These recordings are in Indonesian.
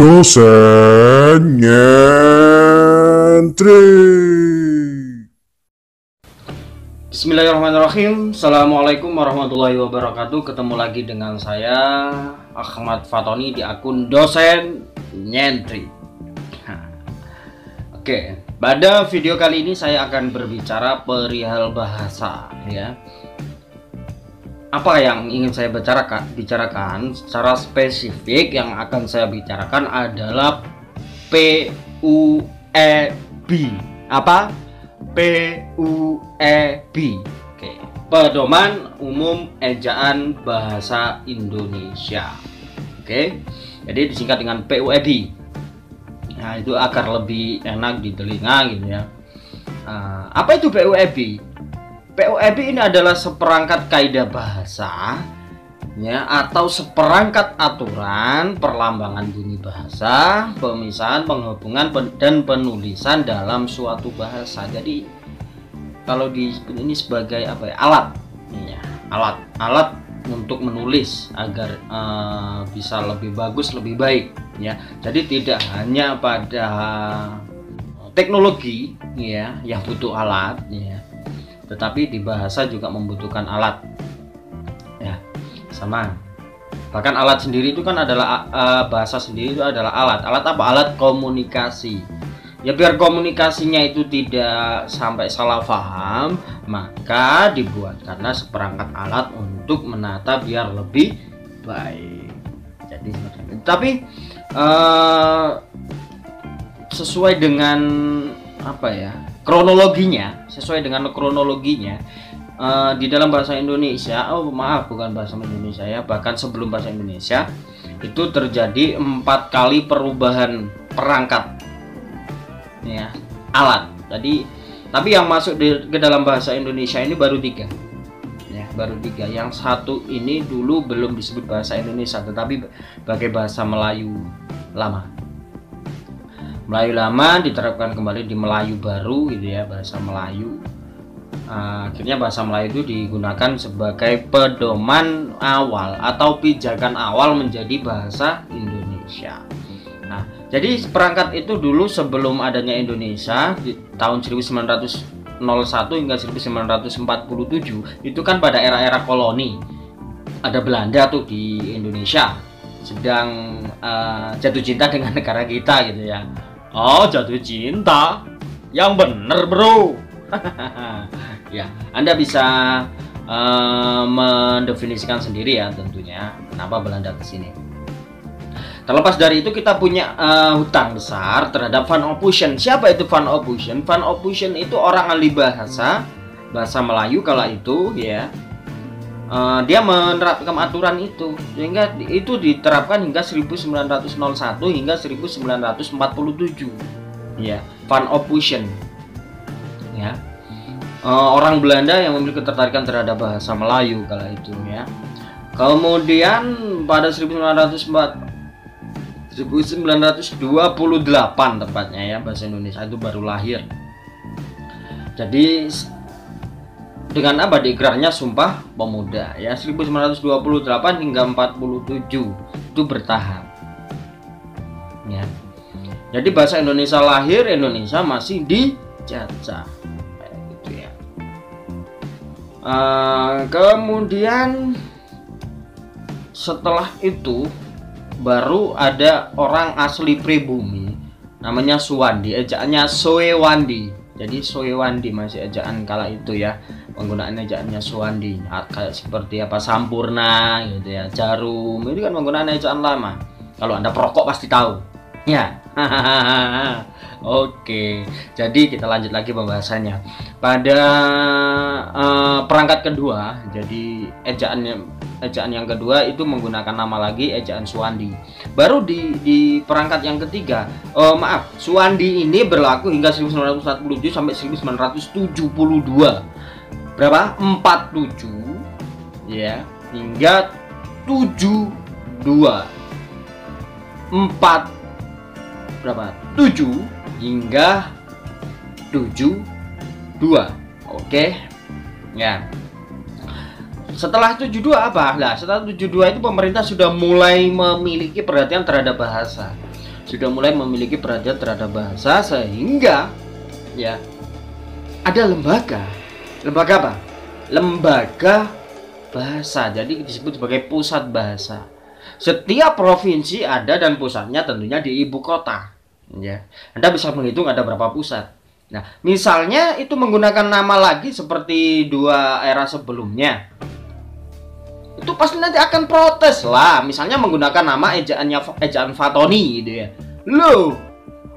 Dosen nyentrik. Bismillahirrahmanirrahim. Assalamualaikum warahmatullahi wabarakatuh. Ketemu lagi dengan saya Ahmad Fatoni di akun Dosen Nyentrik. Oke, pada video kali ini saya akan berbicara perihal bahasa, ya. Apa yang ingin saya bicarakan secara spesifik yang akan saya bicarakan adalah PUEB. Apa? PUEB. Oke. Pedoman Umum Ejaan Bahasa Indonesia. Oke. Jadi disingkat dengan PUEB. Nah, itu agar lebih enak di telinga gitu ya. Apa itu PUEB? PUEB ini adalah seperangkat kaidah bahasa, ya, atau seperangkat aturan perlambangan bunyi bahasa, pemisahan, penghubungan, dan penulisan dalam suatu bahasa. Jadi kalau disebut ini sebagai apa ya, alat, ya, alat untuk menulis agar bisa lebih bagus, lebih baik, ya. Jadi tidak hanya pada teknologi, ya, yang butuh alat, ya, tetapi di bahasa juga membutuhkan alat, ya, sama. Bahkan alat sendiri itu kan adalah bahasa sendiri itu adalah alat apa? Alat komunikasi, ya. Biar komunikasinya itu tidak sampai salah paham, maka dibuatkanlah seperangkat alat untuk menata biar lebih baik. Jadi tapi sesuai dengan apa ya, kronologinya, di dalam bahasa Indonesia, bukan bahasa Indonesia ya, bahkan sebelum bahasa Indonesia itu terjadi 4 kali perubahan perangkat, ya, alat. Tapi yang masuk ke dalam bahasa Indonesia ini baru 3, ya, baru 3. Yang satu ini dulu belum disebut bahasa Indonesia, tetapi sebagai bahasa Melayu lama. Melayu lama diterapkan kembali di Melayu baru, gitu ya, bahasa Melayu. Akhirnya bahasa Melayu itu digunakan sebagai pedoman awal atau pijakan awal menjadi bahasa Indonesia. Nah, jadi perangkat itu dulu sebelum adanya Indonesia di tahun 1901 hingga 1947 itu kan pada era-era koloni. Ada Belanda tuh di Indonesia, sedang jatuh cinta dengan negara kita, gitu ya. Oh, jatuh cinta yang bener, bro. Ya, Anda bisa mendefinisikan sendiri ya, tentunya kenapa Belanda kesini. Terlepas dari itu, kita punya hutang besar terhadap Van Ophusen. Siapa itu Van Ophusen? Van Ophusen itu orang ahli bahasa Melayu kala itu, ya. Dia menerapkan aturan itu sehingga itu diterapkan hingga 1901 hingga 1947, ya. Van Ophusen, ya, orang Belanda yang memiliki ketertarikan terhadap bahasa Melayu kala itu, ya. Kemudian pada 1928 tepatnya, ya, bahasa Indonesia itu baru lahir. Jadi dengan apa, diikrarnya Sumpah Pemuda, ya, 1928 hingga 47 itu bertahap, ya. Jadi bahasa Indonesia lahir, Indonesia masih dijajah, kayak gitu, ya. Kemudian setelah itu baru ada orang asli pribumi namanya Suwandi, ejaannya Soewandi. Jadi Soewandi masih ejaan kala itu, ya, penggunaan ejaannya Suwandi. Kayak seperti apa, Sampurna, gitu ya, Jarum, itu kan penggunaan ejaan lama. Kalau Anda perokok pasti tahu, ya. Oke, jadi kita lanjut lagi pembahasannya. Pada perangkat kedua, jadi ejaan yang kedua itu menggunakan nama lagi, ejaan Suwandi. Baru di perangkat yang ketiga, Suwandi ini berlaku hingga 1947 sampai 1972. Berapa? 47, ya, hingga 72. 7 hingga 72. Oke, ya. Setelah 72 apa? Nah, setelah 72 itu pemerintah sudah mulai memiliki perhatian terhadap bahasa. sudah mulai memiliki perhatian terhadap bahasa, sehingga ya ada lembaga apa? Lembaga bahasa. Jadi disebut sebagai pusat bahasa. Setiap provinsi ada dan pusatnya tentunya di ibu kota. Ya, Anda bisa menghitung ada berapa pusat. Nah, misalnya itu menggunakan nama lagi seperti 2 era sebelumnya, itu pasti nanti akan protes lah. Misalnya menggunakan nama ejaan Fatoni gitu ya. Loh,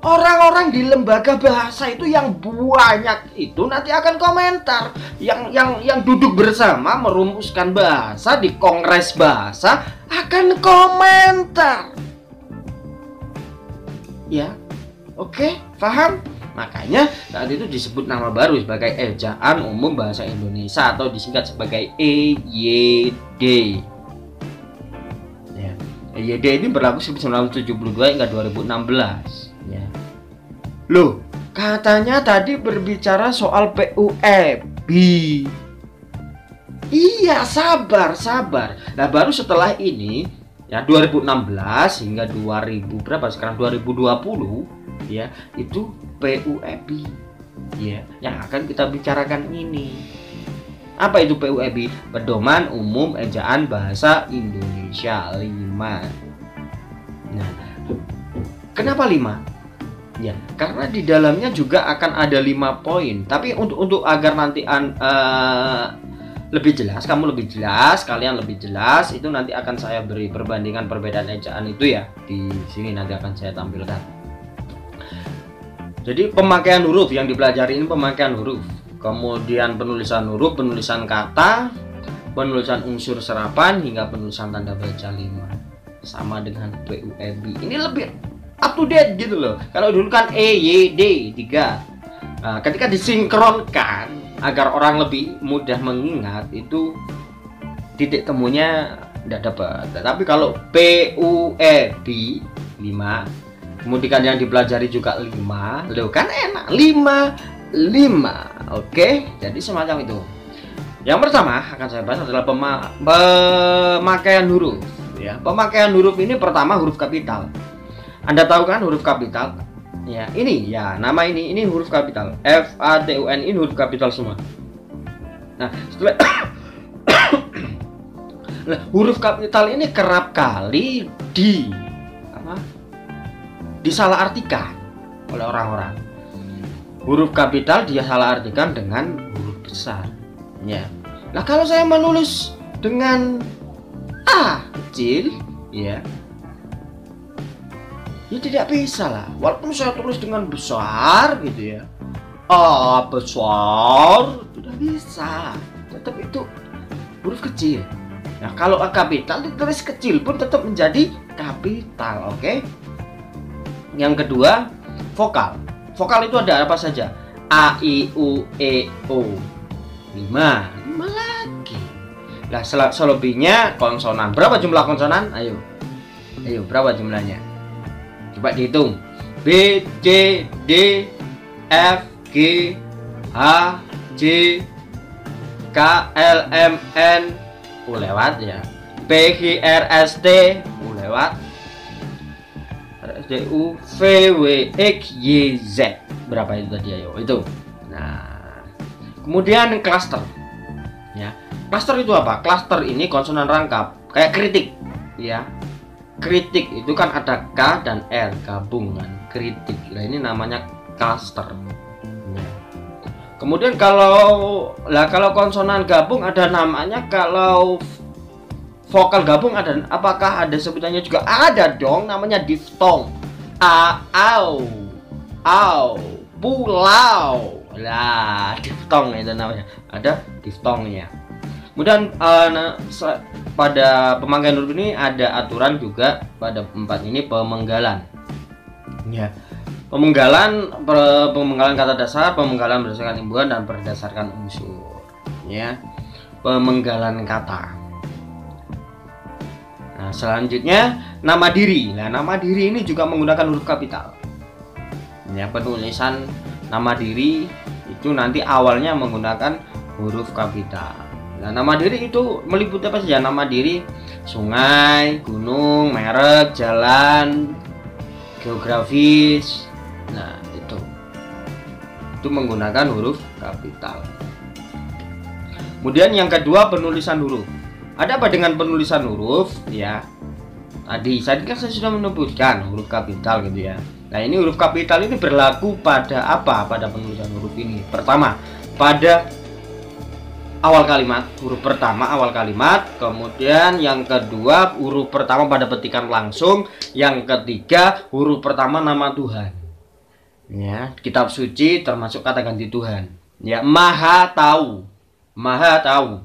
orang-orang di lembaga bahasa itu yang banyak itu nanti akan komentar. Yang duduk bersama merumuskan bahasa di kongres bahasa akan komentar. Ya, oke, paham? Makanya saat itu disebut nama baru sebagai Ejaan Umum Bahasa Indonesia atau disingkat sebagai EYD. Ya, EYD ini berlaku 1972 hingga 2016. Ya. Loh, katanya tadi berbicara soal PUEB. Iya, sabar. Nah, baru setelah ini ya 2016 hingga 2000 berapa sekarang 2020 ya, itu PUEB ya yang akan kita bicarakan ini. Apa itu PUEB? Pedoman Umum Ejaan Bahasa Indonesia 5. Nah, kenapa 5? Ya, karena di dalamnya juga akan ada 5 poin. Tapi untuk agar nanti lebih jelas, kamu lebih jelas, kalian lebih jelas, itu nanti akan saya beri perbandingan perbedaan ejaan itu ya. Di sini nanti akan saya tampilkan. Jadi pemakaian huruf yang dipelajari ini pemakaian huruf, kemudian penulisan huruf, penulisan kata, penulisan unsur serapan hingga penulisan tanda baca 5. Sama dengan PUEB. Ini lebih up to date gitu loh. Kalau dulu kan EYD 3. Nah, ketika disinkronkan agar orang lebih mudah mengingat, itu titik temunya tidak dapat. Tapi kalau PUEB 5, kemudian yang dipelajari juga 5, loh kan enak, 5. Oke, jadi semacam itu. Yang pertama akan saya bahas adalah pemakaian huruf ya. Pemakaian huruf ini pertama huruf kapital. Anda tahu kan huruf kapital? Ya, ini ya, nama ini huruf kapital. FATUN ini huruf kapital semua. Nah, setelah nah, huruf kapital ini kerap kali disalahartikan oleh orang-orang. Huruf kapital dia salah artikan dengan huruf besar. Ya. Nah, kalau saya menulis dengan A kecil, ya tidak bisa lah. Walaupun saya tulis dengan besar gitu ya, besar tidak bisa, tetap itu huruf kecil. Nah, kalau A kapital ditulis kecil pun tetap menjadi kapital. Oke. Yang kedua, vokal. Vokal itu ada apa saja? A, I, U, E, O. 5 lagi. Nah, selebihnya konsonan. Berapa jumlah konsonan? Ayo, berapa jumlahnya? Coba dihitung. B, C, D, F, G, H, J, K, L, M, N. Lewat ya. P, Q, R, S, T. Lewat. R, S, T, U, V, W, X, Y, Z. Berapa itu tadi? Ayo, itu. Nah, kemudian cluster. Ya. Cluster itu apa? Cluster ini konsonan rangkap, kayak kritik, ya. Kritik itu kan ada K dan R gabungan, kritik. Nah, ini namanya cluster. Ya. Kemudian kalau konsonan gabung ada namanya, kalau vokal gabung ada, apakah ada sebutannya juga? Ada dong, namanya diftong. A, au, pulau. Lah, diftong itu namanya. Ada diftongnya. Kemudian pada pemakaian huruf ini ada aturan juga pada 4 ini pemenggalan. Ya. Pemenggalan kata dasar, pemenggalan berdasarkan imbuhan dan berdasarkan unsur. Ya. Pemenggalan kata. Nah, selanjutnya nama diri. Nah, nama diri ini juga menggunakan huruf kapital. Ya, penulisan nama diri itu nanti awalnya menggunakan huruf kapital. Nah, nama diri itu meliputi apa saja? Nama diri sungai, gunung, merek, jalan, geografis. Nah, itu menggunakan huruf kapital. Kemudian yang kedua, penulisan huruf. Ada apa dengan penulisan huruf? Ya, tadi saya sudah menyebutkan huruf kapital gitu ya. Nah, ini huruf kapital ini berlaku pada apa? Pada penulisan huruf ini. Pertama, pada awal kalimat, huruf pertama awal kalimat. Kemudian yang kedua, huruf pertama pada petikan langsung. Yang ketiga, huruf pertama nama Tuhan. Ya, kitab suci termasuk kata ganti Tuhan. Ya, Maha Tahu. Maha Tahu.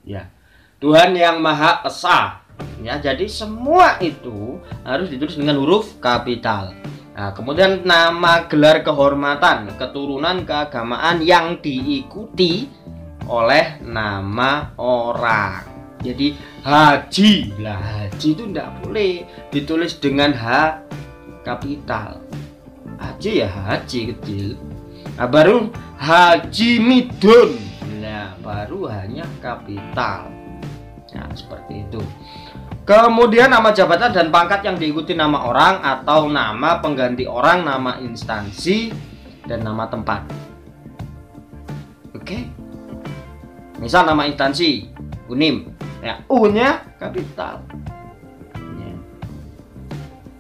Ya, Tuhan yang Maha Esa. Ya, jadi semua itu harus ditulis dengan huruf kapital. Nah, kemudian nama gelar kehormatan, keturunan, keagamaan yang diikuti oleh nama orang. Jadi haji, lah haji itu tidak boleh ditulis dengan H kapital. Haji ya haji kecil. Nah, baru Haji Midun, nah baru hanya kapital. Nah, seperti itu. Kemudian nama jabatan dan pangkat yang diikuti nama orang atau nama pengganti orang, nama instansi, dan nama tempat. Oke. Misal nama instansi UNIM, ya U-nya kapital. Ya.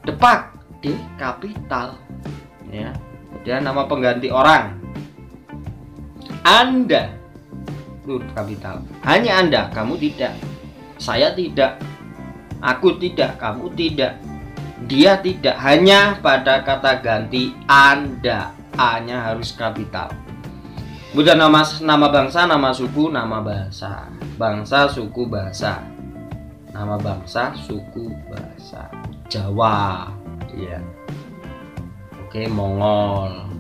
Depak D kapital. Ya. Kemudian nama pengganti orang. Anda huruf kapital. Hanya Anda, kamu tidak. Saya tidak. Aku tidak, kamu tidak, dia tidak. Hanya pada kata ganti Anda, A-nya harus kapital. Kemudian nama bangsa, nama suku, nama bahasa. Bangsa, suku, bahasa. Nama bangsa, suku, bahasa. Jawa, ya. Oke, Mongol.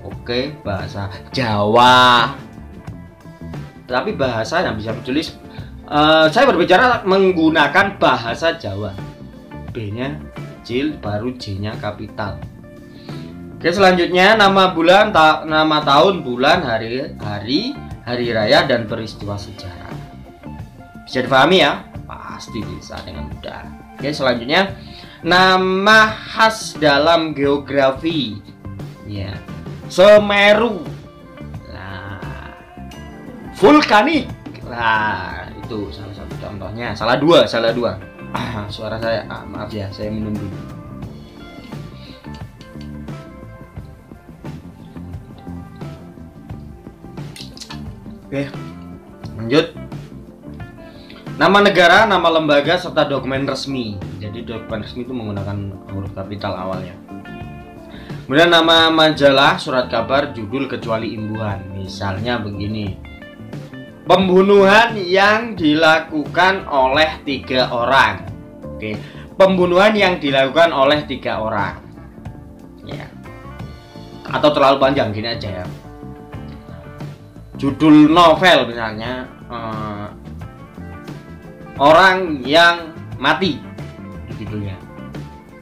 Oke, bahasa Jawa. Tapi bahasa yang bisa ditulis. Saya berbicara menggunakan bahasa Jawa. B-nya kecil, baru J-nya kapital. Oke, selanjutnya nama bulan, nama tahun, bulan, hari raya, dan peristiwa sejarah. Bisa dipahami ya? Pasti bisa dengan mudah. Oke, selanjutnya nama khas dalam geografi. Ya, Semeru. Nah, vulkanik. Nah, itu salah satu contohnya. Salah dua. Suara saya, maaf ya, saya minum dulu. Oke, lanjut. Nama negara, nama lembaga, serta dokumen resmi. Jadi dokumen resmi itu menggunakan huruf kapital awalnya. Kemudian nama majalah, surat kabar, judul kecuali imbuhan. Misalnya begini: pembunuhan yang dilakukan oleh 3 orang. Oke, pembunuhan yang dilakukan oleh 3 orang. Ya. Atau terlalu panjang, gini aja ya. Judul novel misalnya, orang yang mati, judulnya.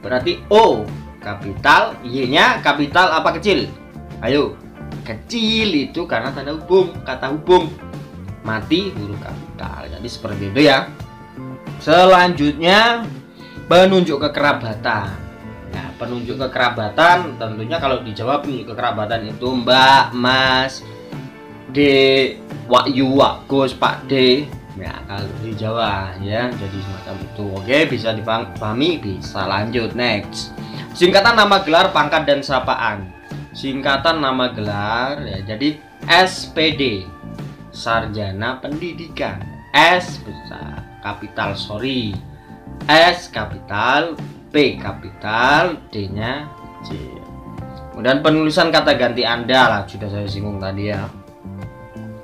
Berarti O kapital, Y-nya kapital apa kecil? Ayo, kecil itu karena tanda hubung, kata hubung. Mati huruf kapital. Jadi seperti itu ya. Selanjutnya penunjuk kekerabatan. Nah, penunjuk kekerabatan tentunya kalau di Jawa penunjuk kekerabatan itu Mbak, Mas, D, Wak Yu, Wak Gus, Pak D. Ya, kalau di Jawa ya, jadi semacam itu. Oke, bisa dipahami, bisa lanjut next. Singkatan nama gelar, pangkat, dan sapaan. Singkatan nama gelar ya, jadi SPD, sarjana pendidikan. S besar kapital, sorry, S kapital, P kapital, D-nya J. Kemudian penulisan kata ganti Anda lah, sudah saya singgung tadi ya.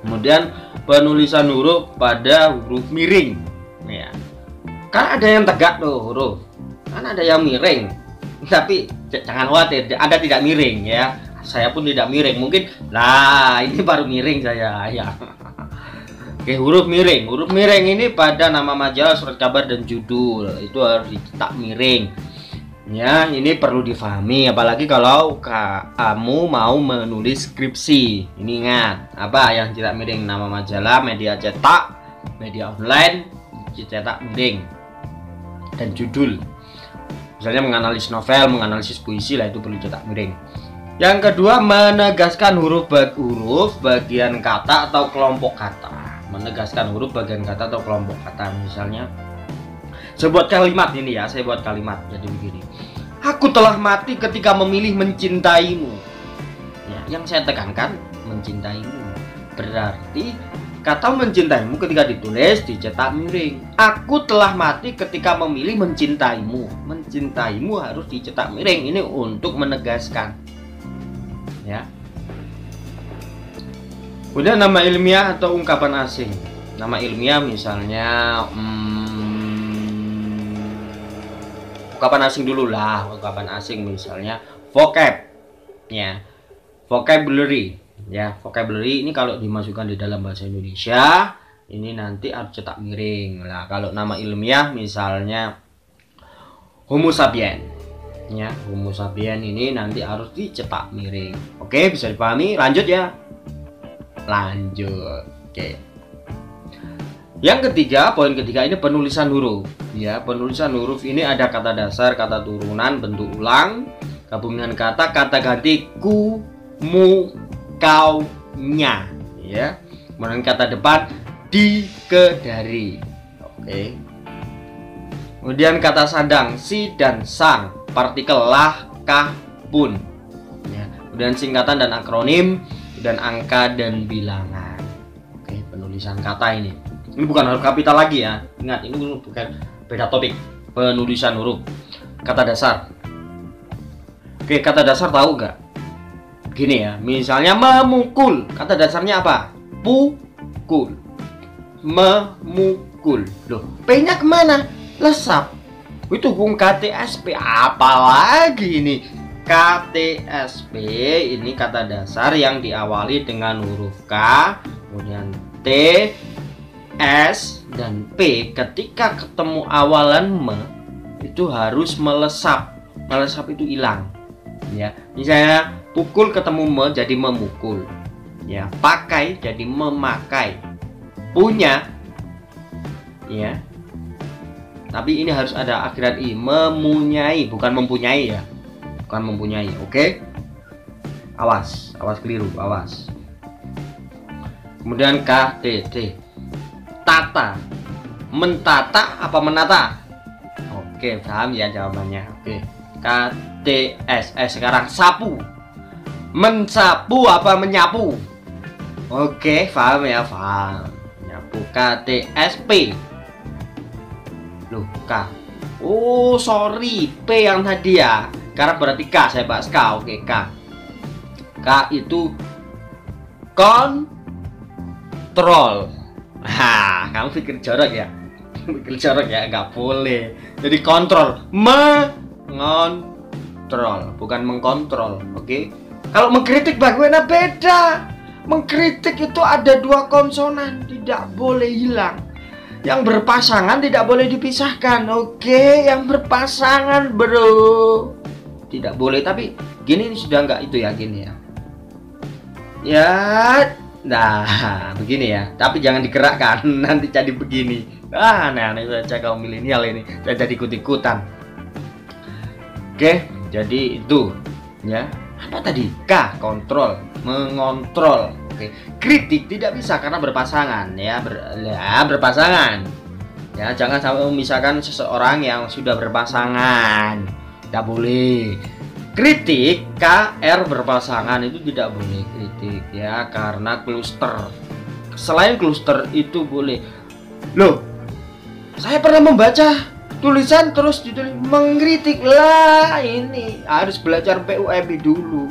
Kemudian penulisan huruf pada huruf miring ya. Kan ada yang tegak tuh huruf, kan ada yang miring. Tapi jangan khawatir, Anda tidak miring ya. Saya pun tidak miring. Mungkin lah ini baru miring saya ya. Oke, huruf miring. Huruf miring ini pada nama majalah, surat kabar, dan judul itu harus dicetak miring. Ya, ini perlu difahami apalagi kalau kamu mau menulis skripsi. Ini ingat, apa yang cetak miring? Nama majalah, media cetak, media online, cetak miring, dan judul. Misalnya menganalisis novel, menganalisis puisi lah, itu perlu cetak miring. Yang kedua, menegaskan huruf bagian kata atau kelompok kata. Menegaskan huruf bagian kata atau kelompok kata. Misalnya saya buat kalimat ini ya, saya buat kalimat jadi begini. Aku telah mati ketika memilih mencintaimu. Ya, yang saya tekankan mencintaimu. Berarti kata mencintaimu ketika ditulis dicetak miring. Aku telah mati ketika memilih mencintaimu. Mencintaimu harus dicetak miring. Ini untuk menegaskan. Ya. Udah, nama ilmiah atau ungkapan asing. Nama ilmiah misalnya ungkapan asing dulu lah. Ungkapan asing misalnya vocab. Ya. Vocabulary. Ya, vocabulary ini kalau dimasukkan di dalam bahasa Indonesia ini nanti harus cetak miring. Nah, kalau nama ilmiah misalnya Homo sapien. Ya, Homo sapien ini nanti harus dicetak miring. Oke, bisa dipahami? Lanjut ya. Lanjut. Oke. Yang ketiga, poin ketiga ini penulisan huruf. Ya, penulisan huruf ini ada kata dasar, kata turunan, bentuk ulang, gabungan kata, kata ganti, ku, mu, kau, nya, ya. Kemudian kata depan di, ke, dari. Oke. Kemudian kata sandang si dan sang, partikel lah, kah, pun. Ya. Kemudian singkatan dan akronim dan angka dan bilangan. Oke, penulisan kata ini. Ini bukan huruf kapital lagi ya. Ingat, ini bukan, beda topik. Penulisan huruf. Kata dasar. Oke, kata dasar tahu nggak? Gini ya, misalnya memukul, kata dasarnya apa? Pukul. Memukul. Loh, P-nya kemana? Lesap. Itu Bung KTSP. Apalagi ini KTSP, ini kata dasar yang diawali dengan huruf K, kemudian T, S, dan P. Ketika ketemu awalan me, itu harus melesap. Melesap itu hilang. Ya, misalnya pukul ketemu me jadi memukul. Ya, pakai jadi memakai. Punya, ya. Tapi ini harus ada akhiran i, memunyai, bukan mempunyai ya. Bukan mempunyai, oke? Awas, awas keliru, awas. Kemudian K, T, T. Tata. Mentata apa menata? Oke, paham ya jawabannya. Oke. K, T, S. Sekarang sapu. Mensapu apa menyapu? Oke, paham ya, paham. Nyapu. K, T, S, P. Loh, K. Oh, sorry, P yang tadi ya. Sekarang berarti K, saya bahas K. Oke, K. K itu kontrol. Hah, kamu pikir jorok ya? Pikir jorok ya? Nggak boleh. Jadi kontrol, mengontrol, bukan mengkontrol. Oke? Kalau mengkritik bagaimana? Beda. Mengkritik itu ada dua konsonan, tidak boleh hilang. Yang berpasangan tidak boleh dipisahkan. Oke, yang berpasangan bro, tidak boleh. Tapi gini ini sudah nggak itu ya, gini ya. Ya, nah begini ya. Tapi jangan digerakkan, nanti jadi begini. Aneh-aneh saja kaum milenial ini. Saya jadi ikut-ikutan. Oke, jadi itu ya. Apa tadi? K, kontrol, mengontrol. Oke. Kritik tidak bisa karena berpasangan ya, berpasangan. Ya, jangan sampai memisahkan seseorang yang sudah berpasangan. Tidak boleh. Kritik KR berpasangan itu tidak boleh kritik ya, karena kluster. Selain kluster itu boleh. Loh, saya pernah membaca tulisan terus ditulis mengkritik lah, ini harus belajar PUMI dulu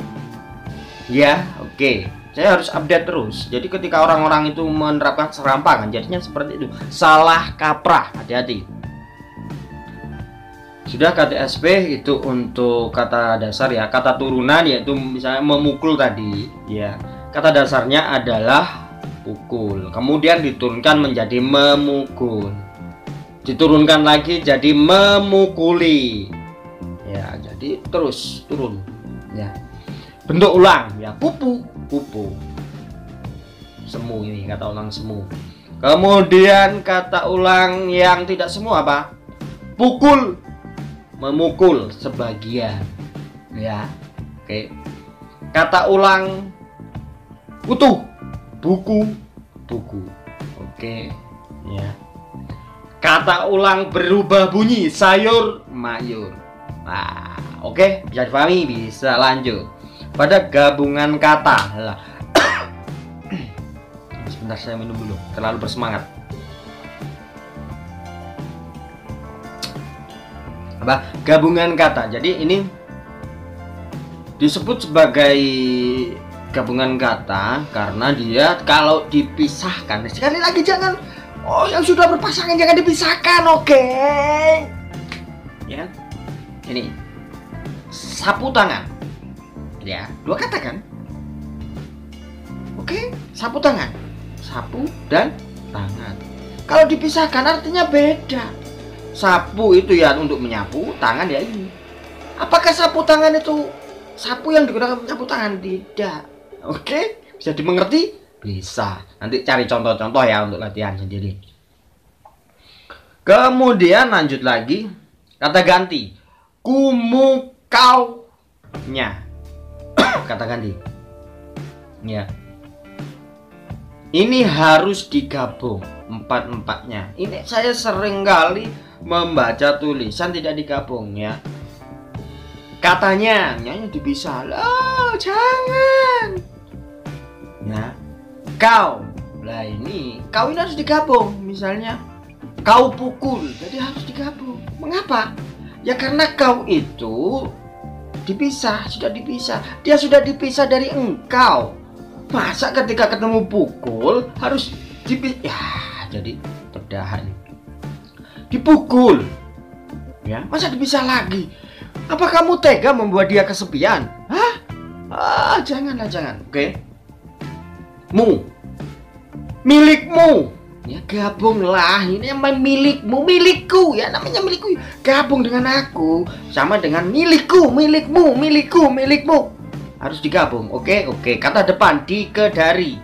ya. Oke, saya harus update terus. Jadi ketika orang-orang itu menerapkan serampangan jadinya seperti itu, salah kaprah, hati-hati. Sudah KTSP itu untuk kata dasar ya. Kata turunan yaitu misalnya memukul tadi ya, kata dasarnya adalah pukul, kemudian diturunkan menjadi memukul, diturunkan lagi jadi memukuli ya, jadi terus turun ya. Bentuk ulang ya, pupu, semu, ini kata ulang semu. Kemudian kata ulang yang tidak semu apa? Pukul, memukul sebagian. Ya. Oke. Kata ulang utuh, buku, buku. Oke. Ya. Kata ulang berubah bunyi, sayur, mayur. Nah, oke, bisa dipahami, bisa lanjut. Pada gabungan kata. Sebentar saya minum dulu, terlalu bersemangat. Apa? Gabungan kata. Jadi ini disebut sebagai gabungan kata karena dia kalau dipisahkan, sekali lagi jangan, oh yang sudah berpasangan jangan dipisahkan, oke? Ya, ini sapu tangan, ya, dua kata kan? Oke, sapu tangan, sapu dan tangan. Kalau dipisahkan artinya beda. Sapu itu ya untuk menyapu, tangan ya ini. Apakah sapu tangan itu sapu yang digunakan untuk menyapu tangan? Tidak. Oke, bisa dimengerti? Bisa. Nanti cari contoh-contoh ya untuk latihan sendiri. Kemudian lanjut lagi, kata ganti. Kumu kaunya. Kata ganti. Ya. Ini harus digabung empat-empatnya. Ini saya sering kali membaca tulisan tidak digabung ya. Katanya nyanyi dipisah. Loh, jangan. Ya. Kau. Lah ini harus digabung. Misalnya kau pukul, jadi harus digabung. Mengapa? Ya karena kau itu dipisah, sudah dipisah. Dia sudah dipisah dari engkau. Masa ketika ketemu pukul harus dipisah? Ya, jadi perdahan. Dipukul. Ya, masa dipisah lagi? Apa kamu tega membuat dia kesepian? Hah? Ah, janganlah, jangan. Oke. Mu. Milikmu. Ya, gabunglah. Ini namanya milikmu, milikku. Ya, namanya milikku. Gabung dengan aku sama dengan milikku, milikmu, milikku, milikmu. Harus digabung. Oke, oke. Kata depan dikedari.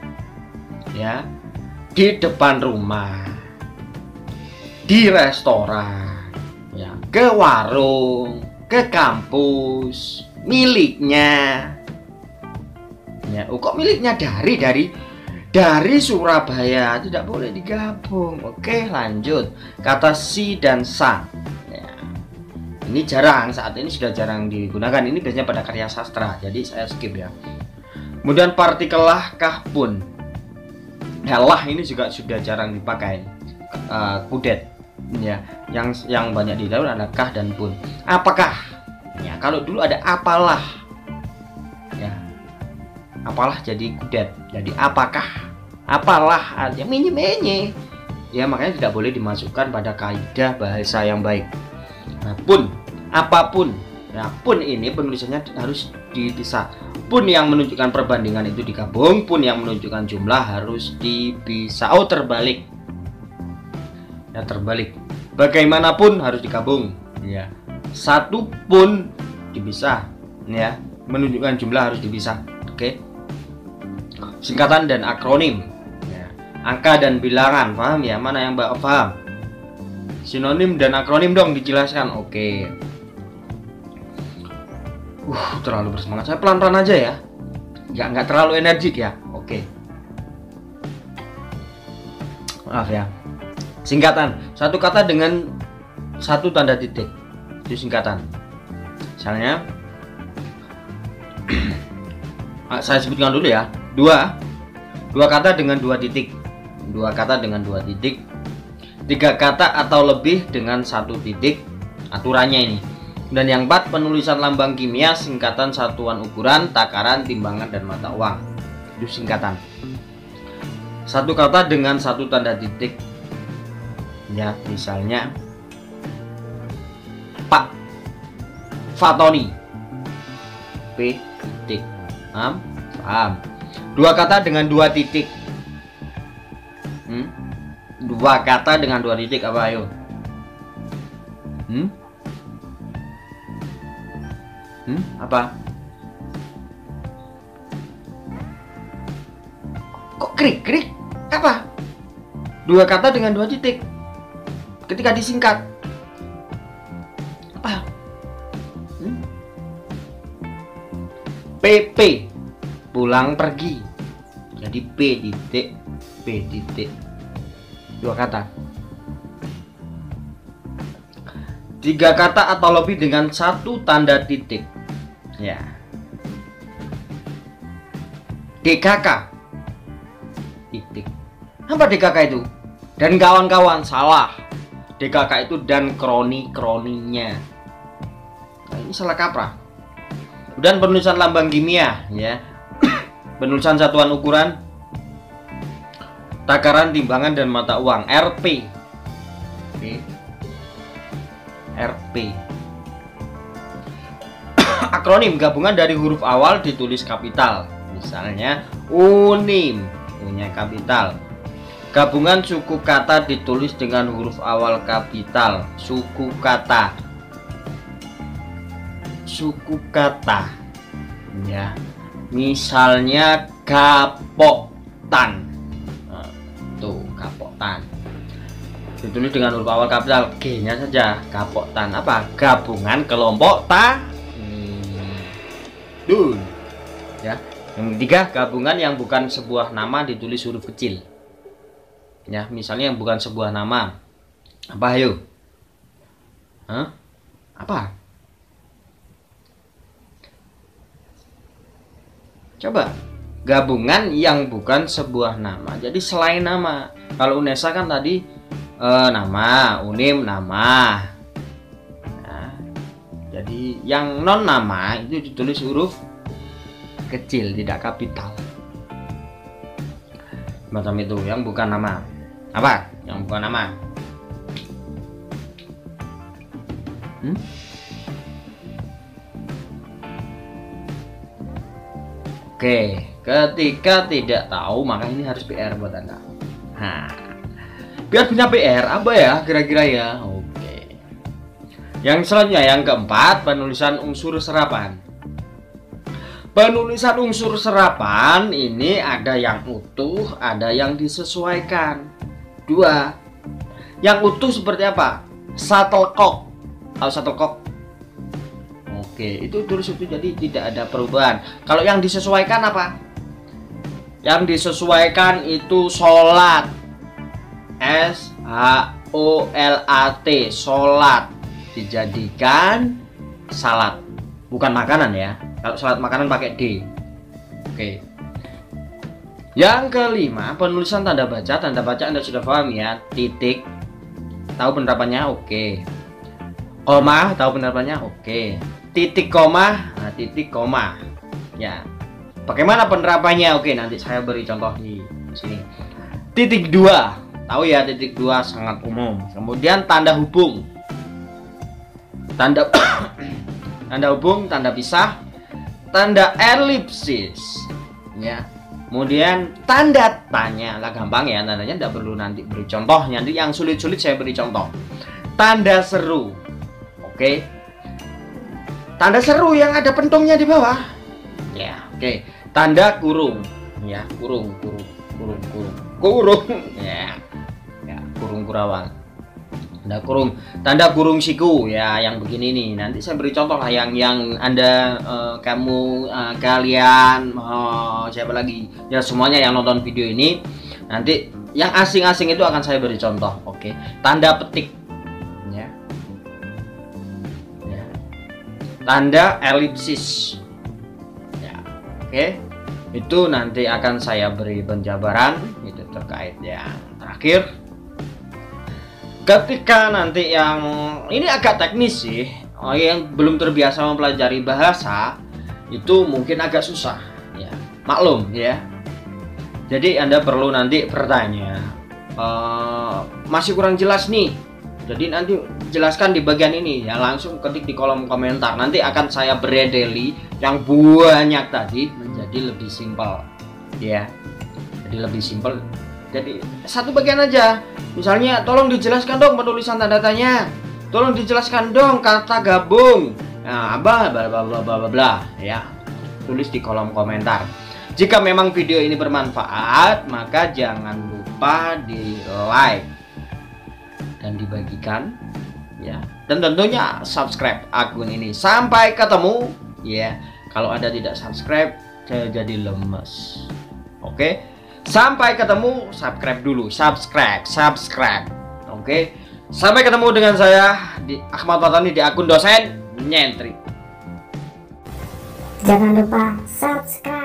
Ya. Di depan rumah. Di restoran. Ya, ke warung, ke kampus, miliknya. Ya, kok miliknya dari Surabaya, tidak boleh digabung. Oke, lanjut. Kata si dan sa. Ya. Ini jarang, saat ini sudah jarang digunakan. Ini biasanya pada karya sastra, jadi saya skip ya. Kemudian partikel lah, kah, pun. Ya, lah ini juga sudah jarang dipakai. Kudet. Ya, yang banyak di dalam ada kah dan pun. Apakah? Ya, kalau dulu ada apalah. Ya. Apalah jadi kudet. Jadi apakah? Apalah artinya menye. Ya, makanya tidak boleh dimasukkan pada kaidah bahasa yang baik. Nah, pun, apapun. Nah, pun ini penulisannya harus dipisah. Pun yang menunjukkan perbandingan itu digabung, pun yang menunjukkan jumlah harus dipisah. Oh, terbalik. Ya, terbalik. Bagaimanapun harus digabung. Ya. Satu pun dipisah. Ya, menunjukkan jumlah harus dipisah. Oke. Singkatan dan akronim. Ya. Angka dan bilangan, paham ya? Mana yang Mbak paham? Sinonim dan akronim dong dijelaskan. Oke. Terlalu bersemangat. Saya pelan-pelan aja ya. Nggak terlalu energik ya. Oke. Maaf ya. Singkatan, satu kata dengan satu tanda titik. Itu singkatan. Misalnya saya sebutkan dulu ya. Dua kata dengan dua titik. Dua kata dengan dua titik. Tiga kata atau lebih dengan satu titik. Aturannya ini. Dan yang empat, penulisan lambang kimia, singkatan satuan ukuran, takaran, timbangan, dan mata uang. Itu singkatan. Satu kata dengan satu tanda titik. Ya, misalnya Pak Fatoni. P titik. Paham? Dua kata dengan dua titik. Dua kata dengan dua titik apa ayo? Apa? Kok krik-krik? Apa? Dua kata dengan dua titik. Ketika disingkat. Apa? PP pulang pergi. Jadi P titik P titik, 2 kata. 3 kata atau lebih dengan 1 tanda titik. Ya. DKK titik. Apa DKK itu? Dan kawan-kawan, salah. DKK itu dan kroni-kroninya. Nah, ini salah kaprah. Kemudian penulisan lambang kimia, ya. Penulisan satuan ukuran, takaran, timbangan, dan mata uang. RP. Oke. RP. Akronim gabungan dari huruf awal ditulis kapital. Misalnya UNIM, punya kapital. Gabungan suku kata ditulis dengan huruf awal kapital. Suku kata. Suku kata. Ya. Misalnya Kapoktan. Nah, tuh Kapoktan. Ditulis dengan huruf awal kapital, G-nya saja. Kapoktan apa? Gabungan kelompok dun. Ya. Yang ketiga, gabungan yang bukan sebuah nama ditulis huruf kecil. Ya, misalnya yang bukan sebuah nama. Apa ayo? Hah? Apa? Coba. Gabungan yang bukan sebuah nama. Jadi selain nama. Kalau Unesa kan tadi nama, Unim nama. Nah, jadi yang non nama itu ditulis huruf kecil, tidak kapital. Macam itu, yang bukan nama. Apa? Yang bukan nama. Oke, ketika tidak tahu maka ini harus PR buat Anda. Nah, biar punya PR apa ya kira-kira ya? Oke. Yang selanjutnya, yang keempat, penulisan unsur serapan. Penulisan unsur serapan ini ada yang utuh, ada yang disesuaikan. 2. Yang utuh seperti apa? Shuttlecock. Tahu shuttlecock? Oke, itu tulis itu, jadi tidak ada perubahan. Kalau yang disesuaikan apa? Yang disesuaikan itu sholat. SHOLAT, sholat. Dijadikan salat. Bukan makanan ya. Kalau salat makanan pakai D. Oke. Yang kelima, penulisan tanda baca. Tanda baca Anda sudah paham ya. Titik. Tahu penerapannya? Oke. Koma, tahu penerapannya? Oke. Titik koma, nah titik koma. Ya. Bagaimana penerapannya? Oke, nanti saya beri contoh di sini. Titik 2. Tahu ya, titik 2 sangat umum. Kemudian tanda hubung. Tanda tanda hubung, tanda pisah, tanda elipsis. Ya. Kemudian tanda tanya. Lah gampang ya, tandanya tidak perlu nanti beri contoh. Nanti yang sulit-sulit saya beri contoh. Tanda seru. Oke. Tanda seru yang ada pentungnya di bawah. Ya, oke. Tanda kurung. Ya, kurung. Ya. Ya, kurung kurawang. Tanda kurung. Tanda kurung siku ya, yang begini nih. Nanti saya beri contoh lah yang Anda kalian siapa lagi? Ya, semuanya yang nonton video ini nanti yang asing-asing itu akan saya beri contoh. Oke. Tanda petik. Tanda elipsis ya, oke. Itu nanti akan saya beri penjabaran itu terkait yang terakhir. Ketika nanti yang ini agak teknis sih, yang belum terbiasa mempelajari bahasa itu mungkin agak susah ya, maklum ya. Jadi Anda perlu nanti bertanya, masih kurang jelas nih, jadi nanti jelaskan di bagian ini ya, langsung ketik di kolom komentar. Nanti akan saya bredeli yang banyak tadi menjadi lebih simpel ya. Jadi lebih simpel. Jadi satu bagian aja. Misalnya tolong dijelaskan dong penulisan tanda tanya. Tolong dijelaskan dong kata gabung. Nah, bla bla bla bla bla ya. Tulis di kolom komentar. Jika memang video ini bermanfaat, maka jangan lupa di like dan dibagikan ya, dan tentunya subscribe akun ini. Sampai ketemu ya. Kalau Anda tidak subscribe, saya jadi lemes. Oke, sampai ketemu. Subscribe dulu, subscribe. Oke, sampai ketemu dengan saya di Ahmad Fatani di akun dosen nyentrik. Jangan lupa subscribe.